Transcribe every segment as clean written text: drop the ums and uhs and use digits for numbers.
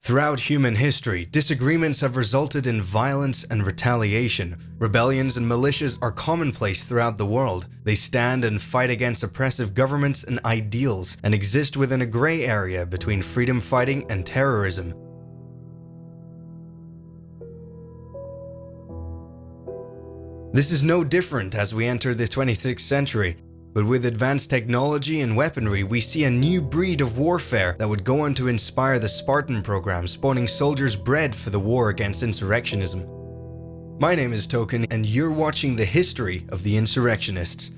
Throughout human history, disagreements have resulted in violence and retaliation. Rebellions and militias are commonplace throughout the world. They stand and fight against oppressive governments and ideals, and exist within a gray area between freedom fighting and terrorism. This is no different as we enter the 26th century. But with advanced technology and weaponry, we see a new breed of warfare that would go on to inspire the Spartan program, spawning soldiers bred for the war against insurrectionism. My name is Token, and you're watching the history of the Insurrectionists.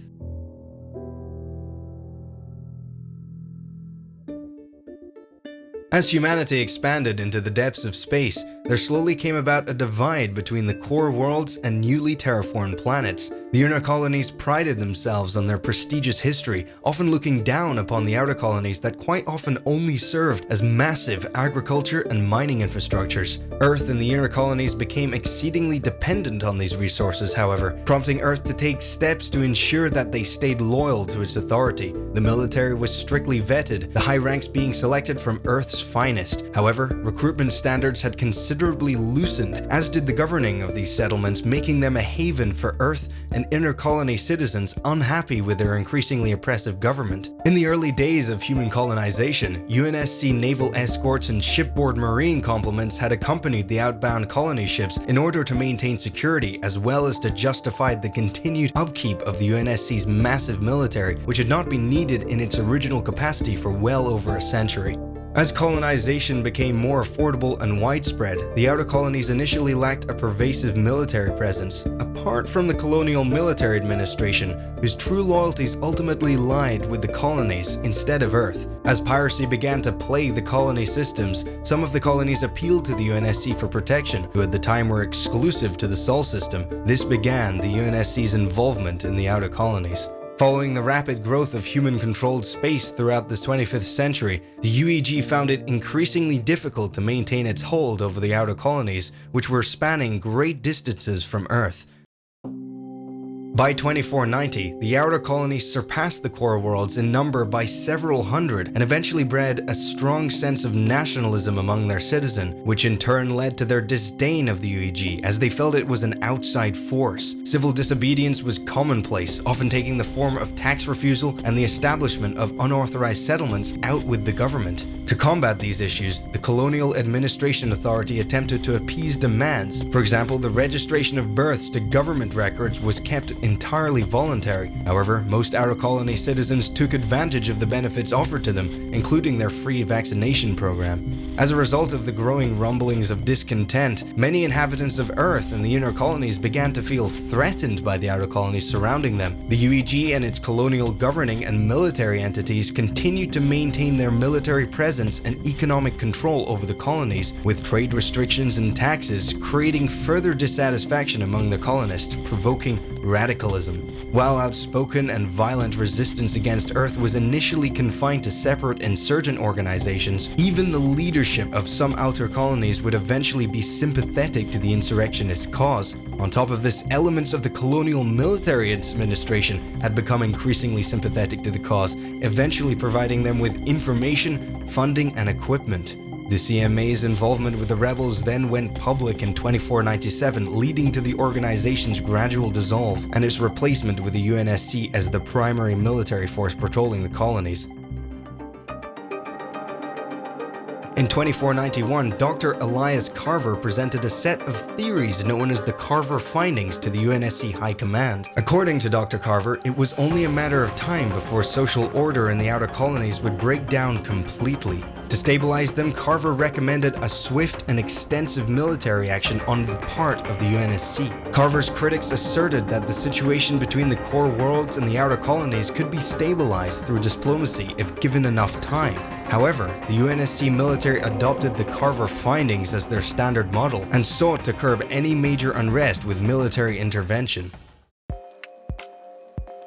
As humanity expanded into the depths of space, there slowly came about a divide between the core worlds and newly terraformed planets. The inner colonies prided themselves on their prestigious history, often looking down upon the outer colonies that quite often only served as massive agriculture and mining infrastructures. Earth and the inner colonies became exceedingly dependent on these resources, however, prompting Earth to take steps to ensure that they stayed loyal to its authority. The military was strictly vetted, the high ranks being selected from Earth's finest. However, recruitment standards had considerably loosened, as did the governing of these settlements, making them a haven for Earth and inner colony citizens unhappy with their increasingly oppressive government. In the early days of human colonization, UNSC naval escorts and shipboard marine complements had accompanied the outbound colony ships in order to maintain security, as well as to justify the continued upkeep of the UNSC's massive military, which had not been needed in its original capacity for well over a century. As colonization became more affordable and widespread, the outer colonies initially lacked a pervasive military presence, apart from the colonial military administration, whose true loyalties ultimately lied with the colonies instead of Earth. As piracy began to plague the colony systems, some of the colonies appealed to the UNSC for protection, who at the time were exclusive to the Sol system. This began the UNSC's involvement in the outer colonies. Following the rapid growth of human-controlled space throughout the 25th century, the UEG found it increasingly difficult to maintain its hold over the outer colonies, which were spanning great distances from Earth. By 2490, the outer colonies surpassed the core worlds in number by several hundred and eventually bred a strong sense of nationalism among their citizens, which in turn led to their disdain of the UEG as they felt it was an outside force. Civil disobedience was commonplace, often taking the form of tax refusal and the establishment of unauthorized settlements out with the government. To combat these issues, the Colonial Administration Authority attempted to appease demands. For example, the registration of births to government records was kept entirely voluntary. However, most outer colony citizens took advantage of the benefits offered to them, including their free vaccination program. As a result of the growing rumblings of discontent, many inhabitants of Earth and the inner colonies began to feel threatened by the outer colonies surrounding them. The UEG and its colonial governing and military entities continued to maintain their military presence and economic control over the colonies, with trade restrictions and taxes creating further dissatisfaction among the colonists, provoking radicalism. While outspoken and violent resistance against Earth was initially confined to separate insurgent organizations, even the leadership of some outer colonies would eventually be sympathetic to the insurrectionist cause. On top of this, elements of the colonial military administration had become increasingly sympathetic to the cause, eventually providing them with information, funding, and equipment. The CMA's involvement with the rebels then went public in 2497, leading to the organization's gradual dissolve and its replacement with the UNSC as the primary military force patrolling the colonies. In 2491, Dr. Elias Carver presented a set of theories known as the Carver Findings to the UNSC High Command. According to Dr. Carver, it was only a matter of time before social order in the outer colonies would break down completely. To stabilize them, Carver recommended a swift and extensive military action on the part of the UNSC. Carver's critics asserted that the situation between the core worlds and the outer colonies could be stabilized through diplomacy if given enough time. However, the UNSC military adopted the Carver Findings as their standard model and sought to curb any major unrest with military intervention.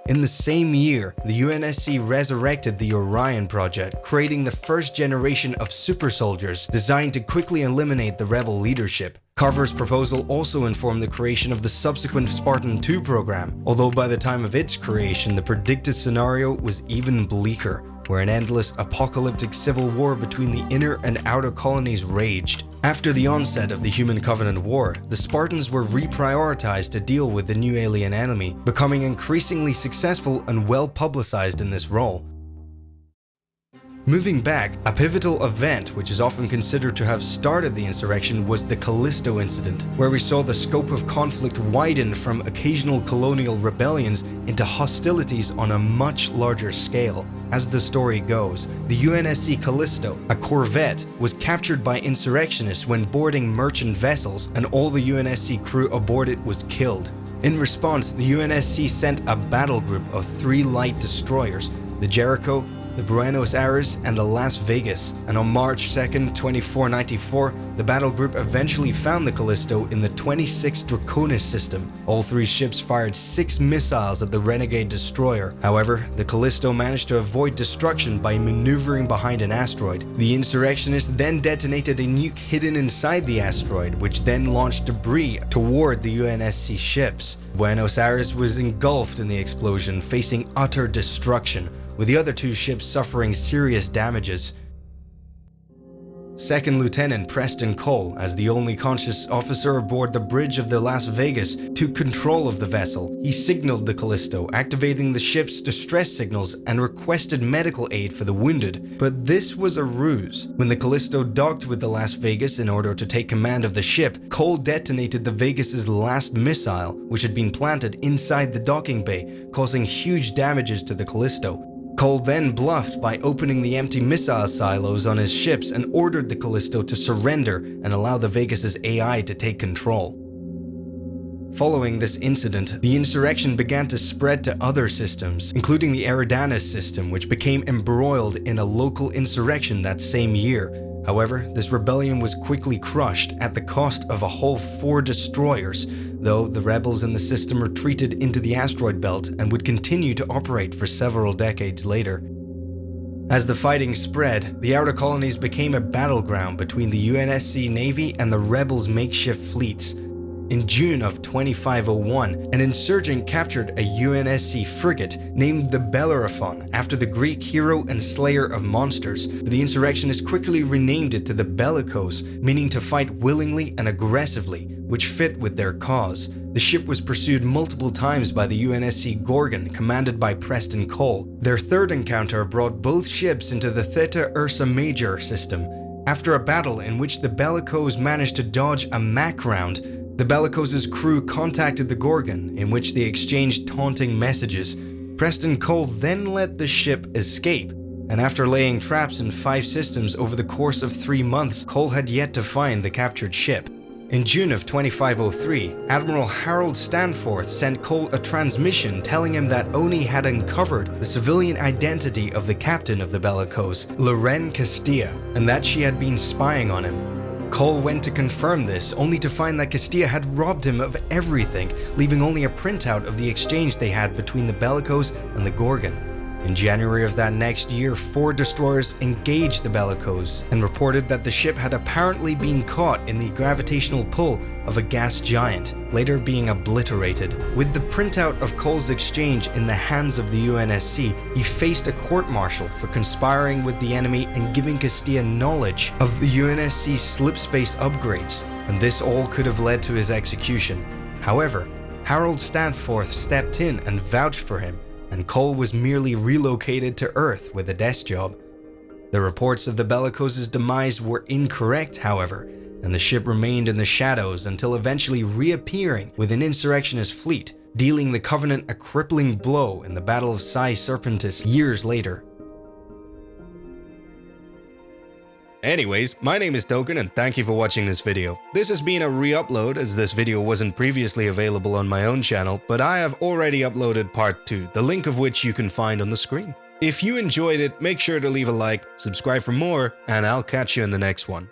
In the same year, the UNSC resurrected the Orion Project, creating the first generation of super soldiers designed to quickly eliminate the rebel leadership. Carver's proposal also informed the creation of the subsequent Spartan II program, although by the time of its creation, the predicted scenario was even bleaker. where an endless apocalyptic civil war between the inner and outer colonies raged. After the onset of the Human Covenant War, the Spartans were reprioritized to deal with the new alien enemy, becoming increasingly successful and well publicized in this role. Moving back, a pivotal event which is often considered to have started the insurrection was the Callisto incident, where we saw the scope of conflict widen from occasional colonial rebellions into hostilities on a much larger scale. As the story goes, the UNSC Callisto, a corvette, was captured by insurrectionists when boarding merchant vessels, and all the UNSC crew aboard it was killed. In response, the UNSC sent a battle group of 3 light destroyers, the Jericho, the Buenos Aires, and the Las Vegas, and on March 2nd, 2494, the battle group eventually found the Callisto in the 26th Draconis system. All 3 ships fired 6 missiles at the renegade destroyer. However, the Callisto managed to avoid destruction by maneuvering behind an asteroid. The insurrectionists then detonated a nuke hidden inside the asteroid, which then launched debris toward the UNSC ships. Buenos Aires was engulfed in the explosion, facing utter destruction, with the other 2 ships suffering serious damages. Second Lieutenant Preston Cole, as the only conscious officer aboard the bridge of the Las Vegas, took control of the vessel. He signaled the Callisto, activating the ship's distress signals, and requested medical aid for the wounded. But this was a ruse. When the Callisto docked with the Las Vegas in order to take command of the ship, Cole detonated the Vegas's last missile, which had been planted inside the docking bay, causing huge damages to the Callisto. Cole then bluffed by opening the empty missile silos on his ships and ordered the Callisto to surrender and allow the Vegas's AI to take control. Following this incident, the insurrection began to spread to other systems, including the Eridanus system, which became embroiled in a local insurrection that same year. However, this rebellion was quickly crushed at the cost of a whole 4 destroyers, though the rebels in the system retreated into the asteroid belt and would continue to operate for several decades later. As the fighting spread, the outer colonies became a battleground between the UNSC Navy and the rebels' makeshift fleets. In June of 2501, an insurgent captured a UNSC frigate named the Bellerophon after the Greek hero and slayer of monsters, but the insurrectionists quickly renamed it to the Bellicose, meaning to fight willingly and aggressively, which fit with their cause. The ship was pursued multiple times by the UNSC Gorgon, commanded by Preston Cole. Their third encounter brought both ships into the Theta Ursa Major system. After a battle in which the Bellicose managed to dodge a Mac round, the Bellicose's crew contacted the Gorgon, in which they exchanged taunting messages. Preston Cole then let the ship escape, and after laying traps in 5 systems over the course of 3 months, Cole had yet to find the captured ship. In June of 2503, Admiral Harold Stanforth sent Cole a transmission telling him that Oni had uncovered the civilian identity of the captain of the Bellicose, Lorraine Castilla, and that she had been spying on him. Cole went to confirm this, only to find that Castilla had robbed him of everything, leaving only a printout of the exchange they had between the Bellicose and the Gorgon. In January of that next year, 4 destroyers engaged the Bellicose and reported that the ship had apparently been caught in the gravitational pull of a gas giant, later being obliterated. With the printout of Cole's exchange in the hands of the UNSC, he faced a court-martial for conspiring with the enemy and giving Castilla knowledge of the UNSC slipspace upgrades, and this all could have led to his execution. However, Harold Stanforth stepped in and vouched for him, and Cole was merely relocated to Earth with a desk job. The reports of the Bellicose's demise were incorrect, however, and the ship remained in the shadows until eventually reappearing with an insurrectionist fleet, dealing the Covenant a crippling blow in the Battle of Psi Serpentis years later. Anyways, my name is Token and thank you for watching this video. This has been a re-upload as this video wasn't previously available on my own channel, but I have already uploaded part 2, the link of which you can find on the screen. If you enjoyed it, make sure to leave a like, subscribe for more, and I'll catch you in the next one.